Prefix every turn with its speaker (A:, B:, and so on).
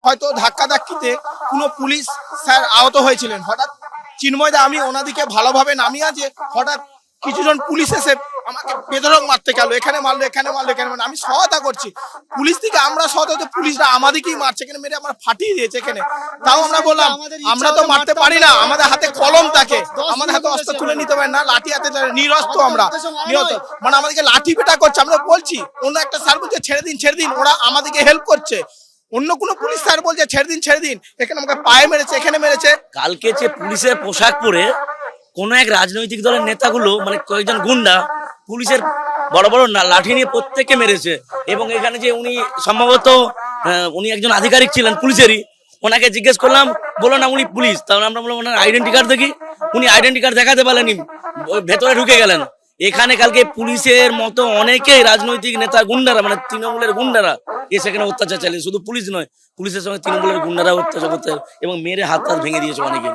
A: হয়তো ধাক্কাধাক্কিতে কোনো police sir আহত হয়েছিলেন, হঠাৎ চিন্ময়দা আমি ওনাদিকে ভালোভাবে নামিয়ে আছে, হঠাৎ কিছুজন পুলিশ এসে আমাকে বেধড়ক মারতে গেল, এখানে মারলো এখানে মারলো এখানে মারলো। আমি সহায়তা করছি, পুলিশ থেকে আমরা সহায়তা হতে পুলিশরা আমাদেরকেই মারছে, এখানে মেরে আমার ফাটিয়ে দিয়েছে এখানে। তাও আমরা বললাম আমরা তো মারতে পারি না, আমাদের হাতে কলম থাকে, আমাদের হাতে অস্ত্র তুলে নিতে পারে না, লাঠি হাতে নিরস্ত্র আমরা নিহত, মানে আমাদেরকে লাঠি পেটা করছে। আমরা বলছি, অন্য একটা স্যার বলছে ছেড়ে দিন ছেড়ে দিন, ওরা আমাদেরকে হেল্প করছে। অন্য কোনো পুলিশ স্যার বলছে ছেড়ে দিন, এখানে আমাকে পায়ে মেরেছে এখানে মেরেছে।
B: কালকে যে পুলিশের পোশাক পরে কোন এক রাজনৈতিক দলের নেতাগুলো মানে কয়েকজন গুন্ডা পুলিশের বড় বড় লাঠি নিয়ে প্রত্যেককে মেরেছে। এবং এখানে যে উনি সম্ভবত উনি একজন আধিকারিক ছিলেন পুলিশেরই, ওনাকে জিজ্ঞেস করলাম, বলো না উনি পুলিশ, তাহলে আমরা বললাম ওনার আইডেন্টি কার্ড দেখি, উনি আইডেন্টি কার্ড দেখাতে পারেনি, ভেতরে ঢুকে গেলেন। এখানে কালকে পুলিশের মতো অনেকেই রাজনৈতিক নেতা গুন্ডারা মানে তৃণমূলের গুন্ডারা এসে এখানে অত্যাচার চালিয়ে, শুধু পুলিশ নয় পুলিশের সঙ্গে তৃণমূলের গুন্ডারা অত্যাচার করতে এবং মেরে হাত ভেঙে দিয়েছে অনেকে।